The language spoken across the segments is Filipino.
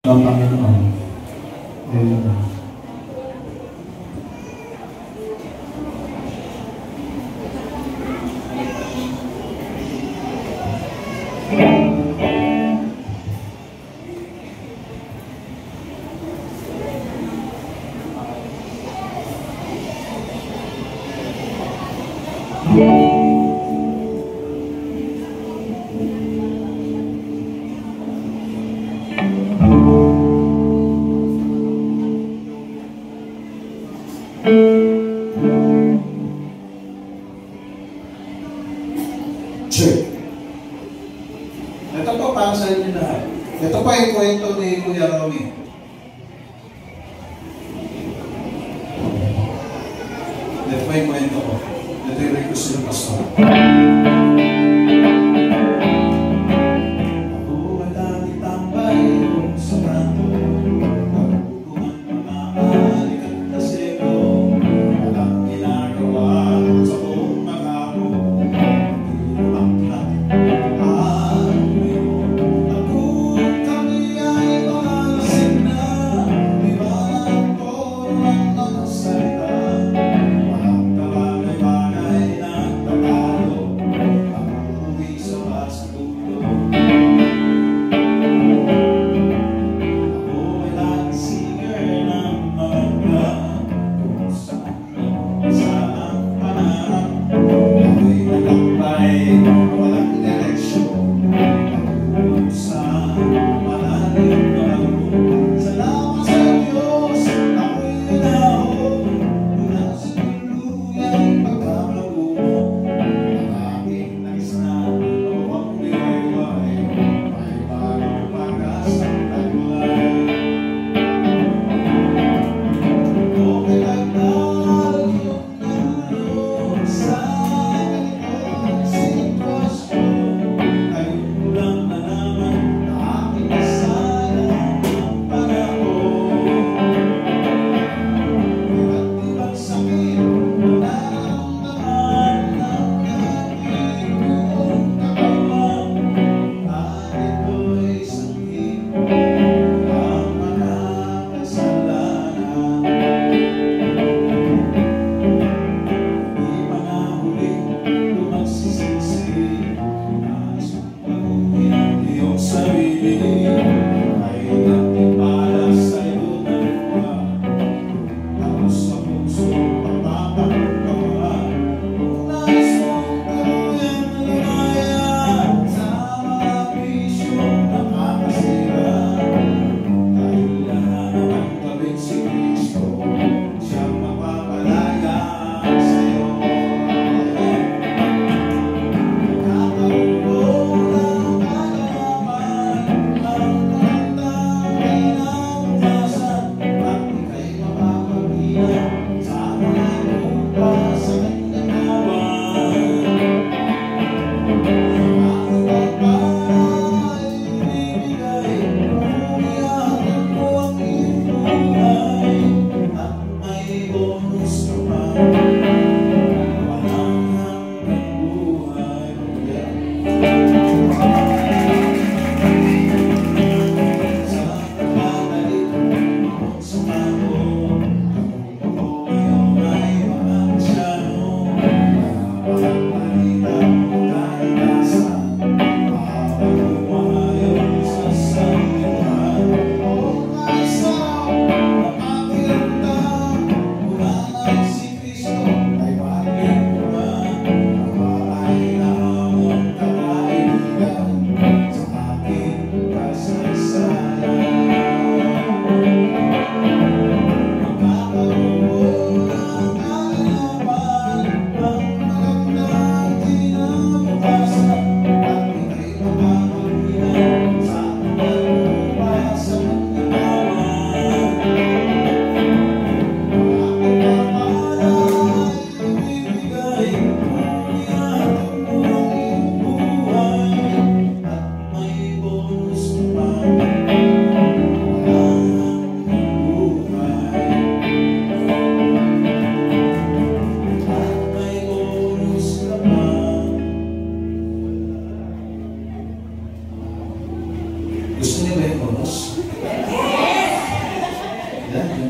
ng Panginoon. Amen. Check. Ito po para sa inyo lahat. Ito pa yung kwento ni Kuya Romy. Ito pa yung kwento ko. Ito yung request ng pastor. Ako wala nitambay sa kanto. Pagkukuhan mamahalikat kasi ko. Walang ginagawa sa buong magamo.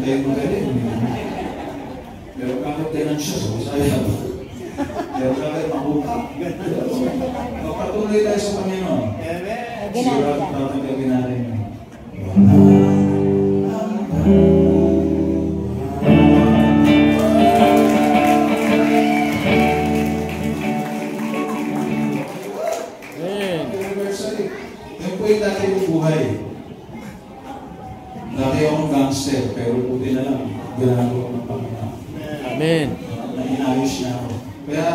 kayo magaling. Pero kahit ganun siya, so saya ba? Pero kahit mabuka. Patuloy tayo sa Panginoon. Sirat natin gawin natin yun. Yung po yung dati yung buhay. Dati akong gangster, pero buti na lang, ginagawa ng Panginoon. Amen. Inayos na ako. Kaya,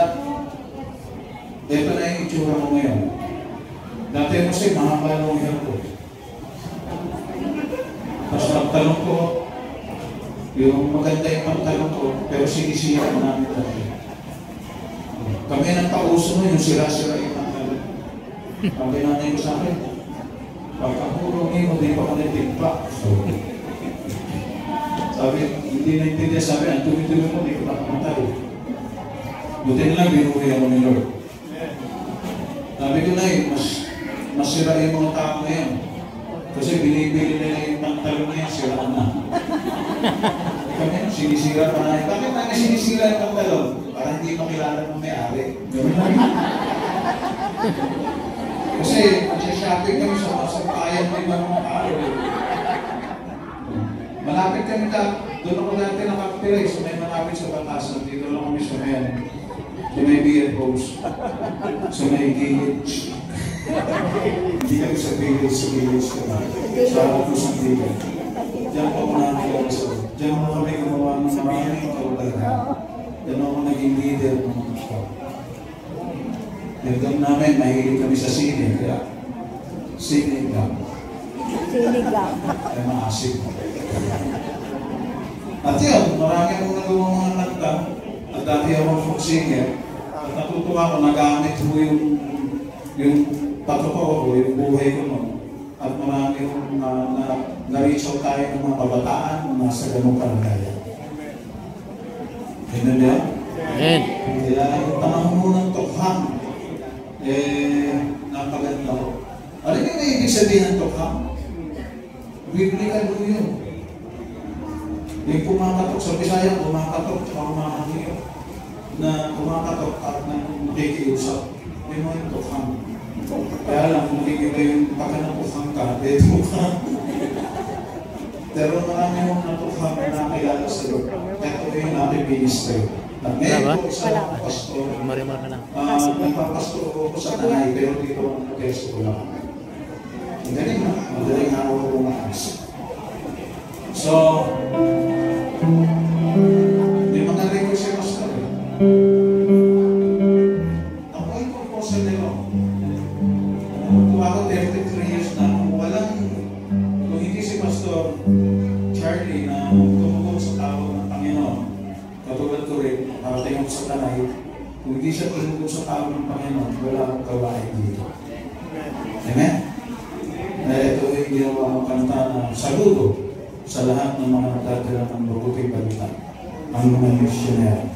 ito na yung itsura ko ngayon. Dati mo siya, mahaba ng hair ko. Tapos pagtalong ko, yung maganda yung pagtalong ko, pero sinisira ko namin dati. Kami nang pauso mo, yung sira-sira yung pagtalong. Kami nanay ko sa akin, pagkakulong mo, di pa ka natigpa. Sabi, hindi naintindihan, sabi, ang tumi-tumi mo, di ko makamatay. Buti na lang, binuhay ako ni Lord. Sabi ko na mas sira yung mga tao ngayon. Kasi binibili nila yung pantalon na yan, sira na. Kami, sinisira pa na. Bakit na sinisira yung pantalon? Para hindi makilala ng may-ari. Gano'n lang. Kasi, shopping kami sa payan ng mga tao. Malapit kami doon ako dati nakapilay, so may malapit sa batasan. Dito lang kami sa mayan. So may beer host. So may gilid. Hindi kami sa village, sa village ka na. Sa harap mo sa village. Diyan po ako nakakilala sa diyan mo kami gumawa ng maraming kaulagan. Diyan ako naging leader ng mga tao. Nagdam namin, mahilig kami sa sine. Kaya, sinigang. Sinigang. Ay maasig. At yun, marami akong nagawang mga kanta. At dati akong folk singer. At natutuwa ko, nagamit ko yung pagkakao ko, yung buhay ko noon. At marami akong na-reach out tayo ng mga kabataan na nasa ganong kalagayan. Ganun yan? Amen. Kaya yung panahon mo ng tokhang, napaganda ko. Alam niyo na ibig sabihin ng tokhang? Biblical po yun. Yung kumakatok sa Bisaya, kumakatok at kumakatok na kumakatok at nakikiusap. May mga tokhang. Kaya lang, magiging yung pagkanapukhang ka, tokhang. Pero marami mong natukhang na nakilala sa Lord. Ito yung ating ministry. At ngayon po, isa ng pastor. Nagpapastor ko sa Tanay, pero dito ang nag-testo ko lang. Ang galing na. Madaling araw ko umakas. So, may mga request si Pastor. Ako ay proposal nila. Kung ako 33 years na, kung hindi si Pastor Charlie na tumugong sa tawag ng Panginoon, katulad ko rin, parating ako sa Tanay, kung hindi siya tumugong sa tawag ng Panginoon, wala akong gawain dito. Amen? Ito ay ginawa ang kanta na saludo sa lahat ng mga nagdadala ng mabuting balita, ang mga missionary.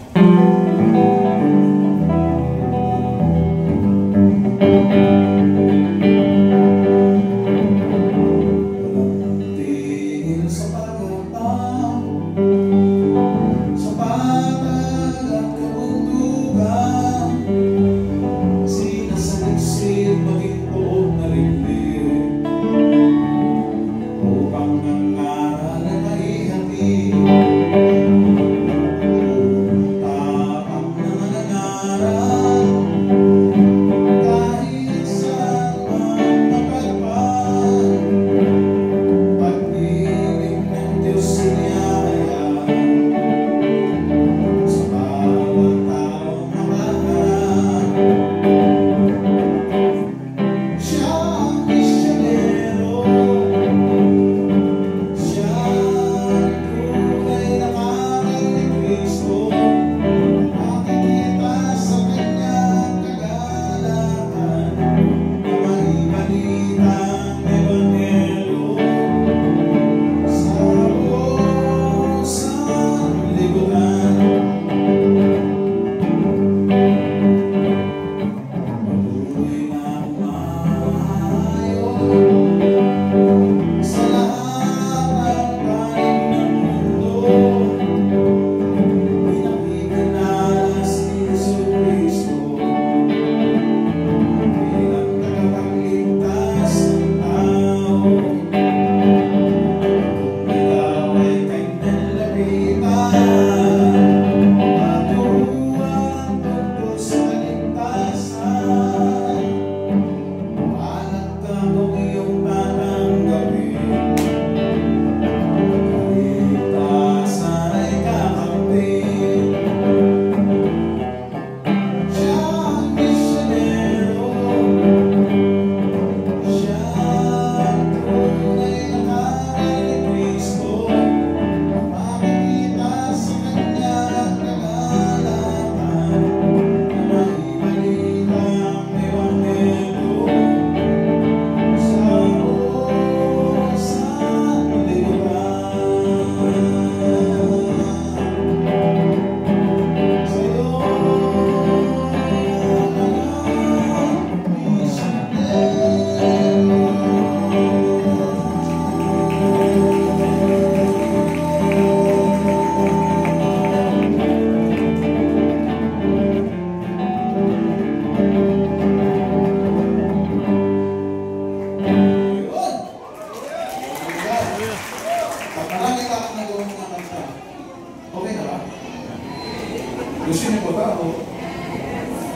Gusto niyo pa ako?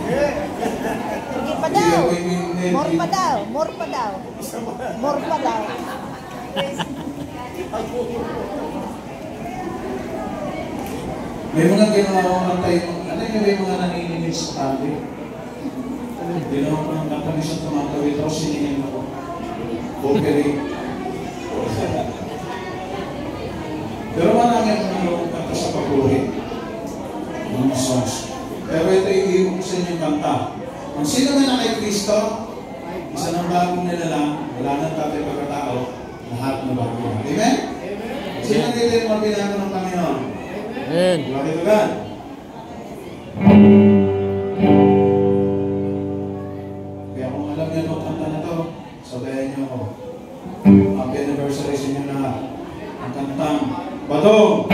Sige pa daw. More pa daw. More pa daw. More pa daw. May mga ginawa tayo, ano yung may mga nanininig sa tabi? Ginawa ko ng kanta sa tumatawid ako, siningin ako. Operate. Pero marami ang mga kanta sa pagbuhay. Mga songs. Pero ito yung ibig sa inyong kanta. Ang sino man na kay Kristo, isa ng bagong nilalang, wala nang tatay pagkatao, lahat na bago. Amen? Sino dito yung mga binago ng Panginoon? Amen. Bakit ito gan? Kaya kung alam niyo ang kanta na to, sabayan niyo ako. Happy anniversary sa inyo lahat. Ang kantang Badong!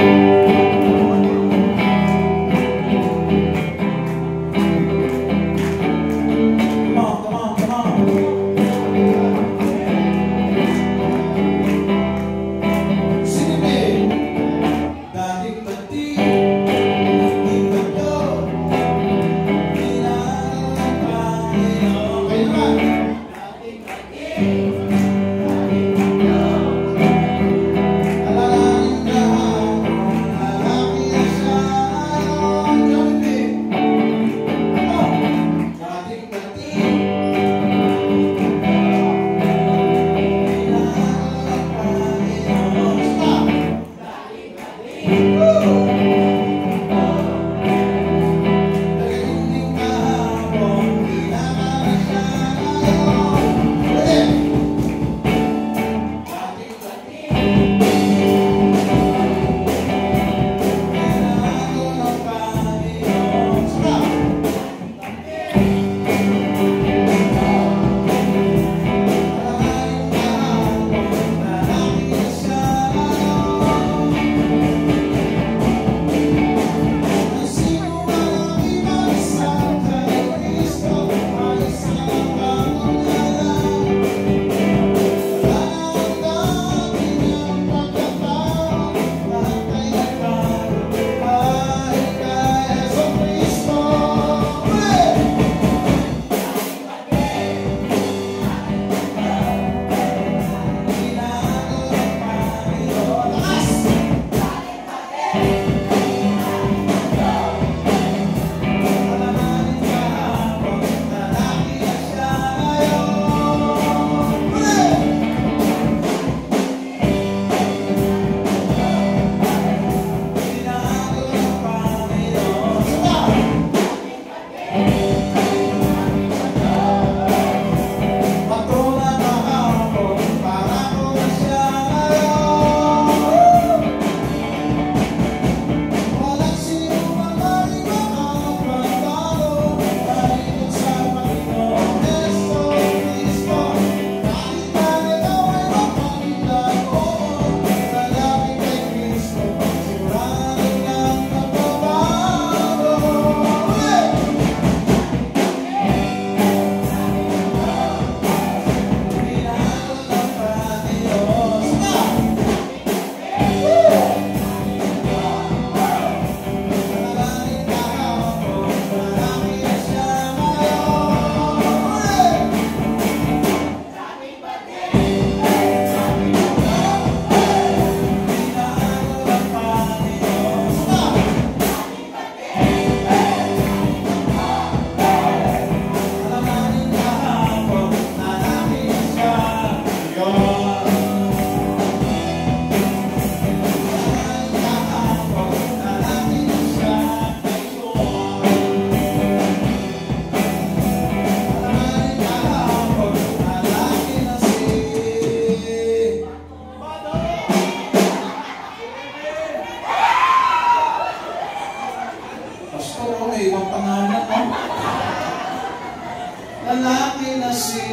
lalaki na si...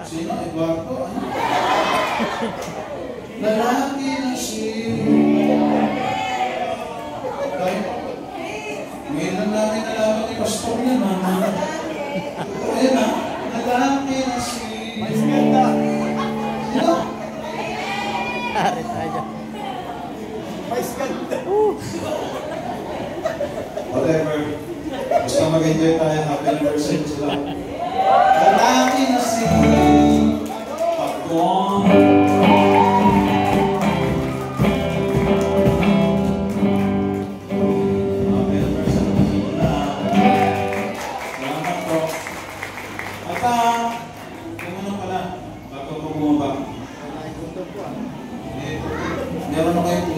Sino? Eduardo? Ano? Lalaki na si... Ngayon lang namin nalaman ni Pastor yan, mama. Ayan na, lalaki na si... Sino? Arit aja. Mais ganda. mag-enjoy tayo. Happy anniversary sila. Kalaki na si Pagong. Happy anniversary na. Salamat po. At kung ano pala, bago ko bumaba. Meron na kayo po.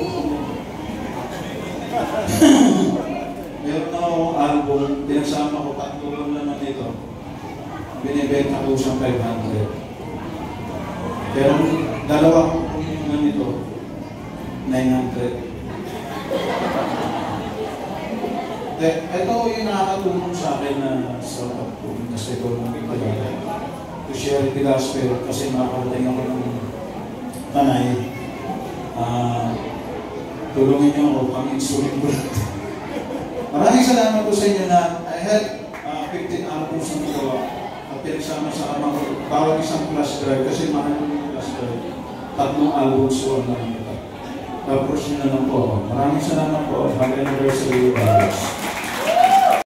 Meron na akong album, pinagsama ko, patulong naman ito. Binibenta ko siyang 500. Pero dalawa kong punyungan nito, 900. Ito yung nakakatulong sa akin na sa pagpupunta sa ito ng ibayan. To share the gospel kasi makakarating ako ng Tanay. Tulungin niyo ako pang insulin ko. Maraming salamat po sa inyo na I had 15 albums na gawa at pinagsama sa amang bawat isang flash drive kasi mahal yung flash drive. 3 albums ko lang ito. Tapos nyo na lang po. Maraming salamat po. Happy anniversary, brothers.